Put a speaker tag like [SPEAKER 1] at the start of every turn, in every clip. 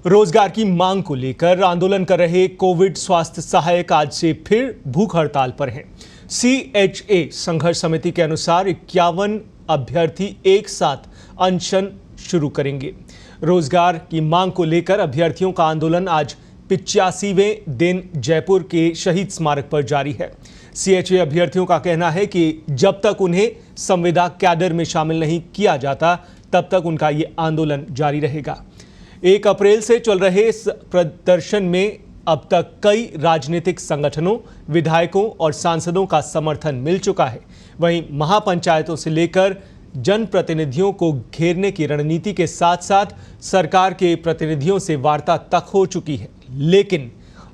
[SPEAKER 1] रोजगार की मांग को लेकर आंदोलन कर रहे कोविड स्वास्थ्य सहायक आज से फिर भूख हड़ताल पर हैं। CHA संघर्ष समिति के अनुसार 51 अभ्यर्थी एक साथ अनशन शुरू करेंगे। रोजगार की मांग को लेकर अभ्यर्थियों का आंदोलन आज 85वें दिन जयपुर के शहीद स्मारक पर जारी है। CHA अभ्यर्थियों का कहना है कि जब तक उन्हें संविदा कैडर में शामिल नहीं किया जाता तब तक उनका ये आंदोलन जारी रहेगा। 1 अप्रैल से चल रहे इस प्रदर्शन में अब तक कई राजनीतिक संगठनों, विधायकों और सांसदों का समर्थन मिल चुका है। वहीं महापंचायतों से लेकर जनप्रतिनिधियों को घेरने की रणनीति के साथ साथ सरकार के प्रतिनिधियों से वार्ता तक हो चुकी है, लेकिन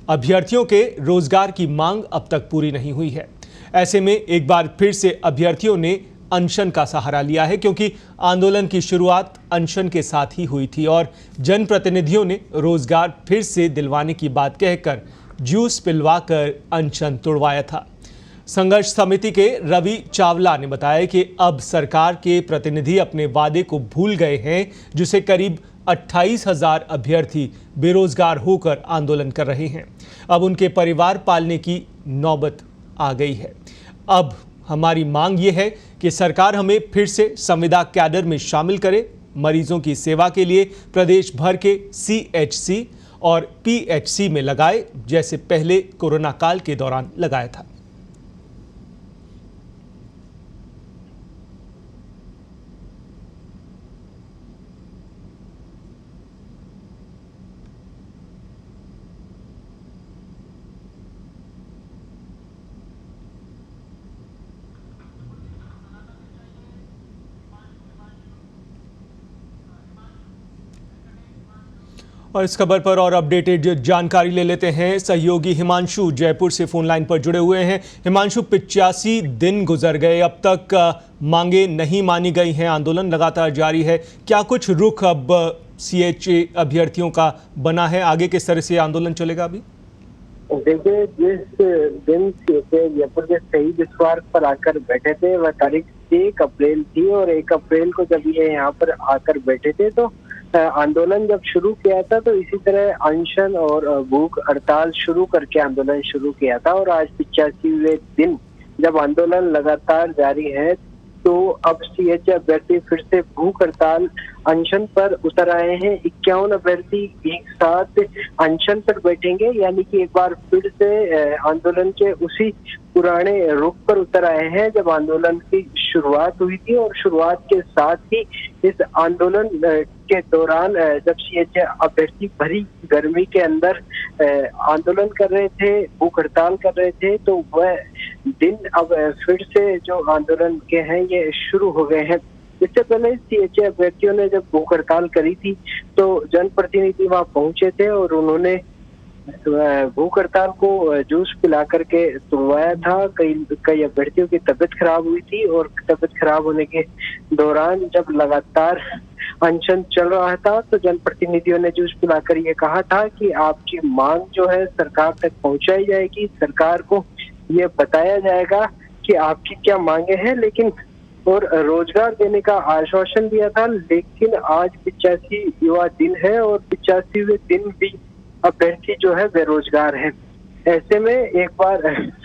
[SPEAKER 1] अभ्यर्थियों के रोजगार की मांग अब तक पूरी नहीं हुई है। ऐसे में एक बार फिर से अभ्यर्थियों ने अनशन का सहारा लिया है, क्योंकि आंदोलन की शुरुआत अनशन के साथ ही हुई थी और जनप्रतिनिधियों ने रोजगार फिर से दिलवाने की बात कहकर जूस पिलवाकर अनशन तोड़वाया था। संघर्ष समिति के रवि चावला ने बताया कि अब सरकार के प्रतिनिधि अपने वादे को भूल गए हैं, जिसे करीब 28,000 अभ्यर्थी बेरोजगार होकर आंदोलन कर रहे हैं। अब उनके परिवार पालने की नौबत आ गई है। अब हमारी मांग ये है कि सरकार हमें फिर से संविदा कैडर में शामिल करे। मरीजों की सेवा के लिए प्रदेश भर के CHC और PHC में लगाए, जैसे पहले कोरोना काल के दौरान लगाया था। और इस खबर पर और अपडेटेड जानकारी ले लेते हैं। सहयोगी हिमांशु जयपुर से फोन लाइन पर जुड़े हुए हैं। हिमांशु, 85 दिन गुजर गए, अब तक मांगे नहीं मानी गई हैं, आंदोलन लगातार जारी है। क्या कुछ रुख अब CHA अभ्यर्थियों का बना है? आगे किस तरह से आंदोलन चलेगा अभी?
[SPEAKER 2] देखिए, जिस दिन जयपुर के शहीद स्मारक पर आकर बैठे थे वह तारीख 1 अप्रैल थी और 1 अप्रैल को जब ये यहाँ पर आकर बैठे थे तो आंदोलन जब शुरू किया था तो इसी तरह अनशन और भूख हड़ताल शुरू करके आंदोलन शुरू किया था। और आज 85वें दिन जब आंदोलन लगातार जारी है तो अब CHA अभ्यर्थी फिर से भूख हड़ताल अनशन पर उतर आए हैं। 51 अभ्यर्थी एक साथ अनशन पर बैठेंगे, यानी कि एक बार फिर से आंदोलन के उसी पुराने रुख पर उतर आए हैं जब आंदोलन की शुरुआत हुई थी। और शुरुआत के साथ ही इस आंदोलन के दौरान जब CHA अभ्यर्थी भरी गर्मी के अंदर आंदोलन कर रहे थे, भूख हड़ताल कर रहे थे, तो वह दिन अब फिर से जो आंदोलन के हैं ये शुरू हो गए हैं। इससे पहले CHA अभ्यर्थियों ने जब भूख हड़ताल करी थी तो जनप्रतिनिधि वहां पहुंचे थे और उन्होंने भूख हड़ताल को जूस पिला करके तोड़वाया था। कई अभ्यर्थियों की तबीयत खराब हुई थी और तबीयत खराब होने के दौरान जब लगातार अनशन चल रहा था तो जनप्रतिनिधियों ने जूस पिलाकर ये कहा था कि आपकी मांग जो है सरकार तक पहुंचाई जाएगी, सरकार को ये बताया जाएगा कि आपकी क्या मांगे हैं, लेकिन और रोजगार देने का आश्वासन दिया था। लेकिन आज 85वां दिन है और 85वें दिन भी अभ्यर्थी जो है बेरोजगार है। ऐसे में एक बार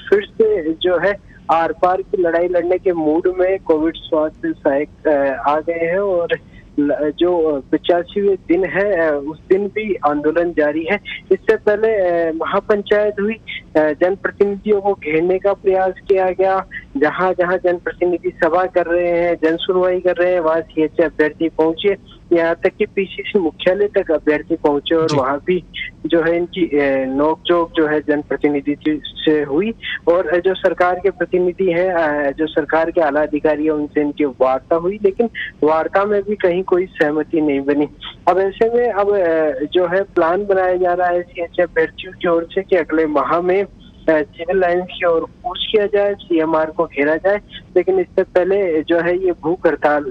[SPEAKER 2] फिर से जो है आर पार की लड़ाई लड़ने के मूड में कोविड स्वास्थ्य सहायक आ गए हैं और जो 85वें दिन है उस दिन भी आंदोलन जारी है। इससे पहले महापंचायत हुई, जनप्रतिनिधियों को घेरने का प्रयास किया गया। जहां जहां जनप्रतिनिधि सभा कर रहे हैं, जन सुनवाई कर रहे हैं, वहां CHA अभ्यर्थी पहुंचे। यहाँ तक कि PCC मुख्यालय तक अभ्यर्थी पहुंचे और वहां भी जो है इनकी नोकझोंक जो है जनप्रतिनिधि से हुई। और जो सरकार के प्रतिनिधि हैं, जो सरकार के आला अधिकारी हैं, उनसे इनकी वार्ता हुई, लेकिन वार्ता में भी कहीं कोई सहमति नहीं बनी। अब ऐसे में अब जो है प्लान बनाया जा रहा है CHA अभ्यर्थियों की ओर से कि अगले माह में सिविल लाइन्स की ओर कूच किया जाए, CMR को घेरा जाए। लेकिन इससे पहले जो है ये भूख हड़ताल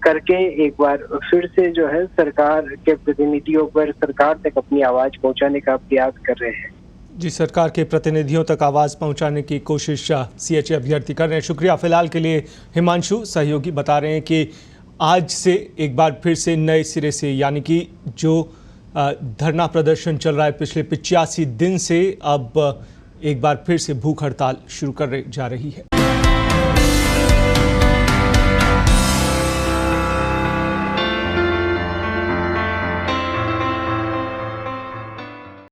[SPEAKER 2] करके एक बार फिर से जो है सरकार के प्रतिनिधियों पर सरकार तक अपनी आवाज पहुंचाने का प्रयास कर रहे हैं।
[SPEAKER 1] जी, सरकार के प्रतिनिधियों तक आवाज़ पहुंचाने की कोशिश CHA अभ्यर्थी कर रहे हैं। शुक्रिया। फिलहाल के लिए हिमांशु सहयोगी बता रहे हैं कि आज से एक बार फिर से नए सिरे से, यानी कि जो धरना प्रदर्शन चल रहा है पिछले 85 दिन से, अब एक बार फिर से भूख हड़ताल शुरू कर जा रही है।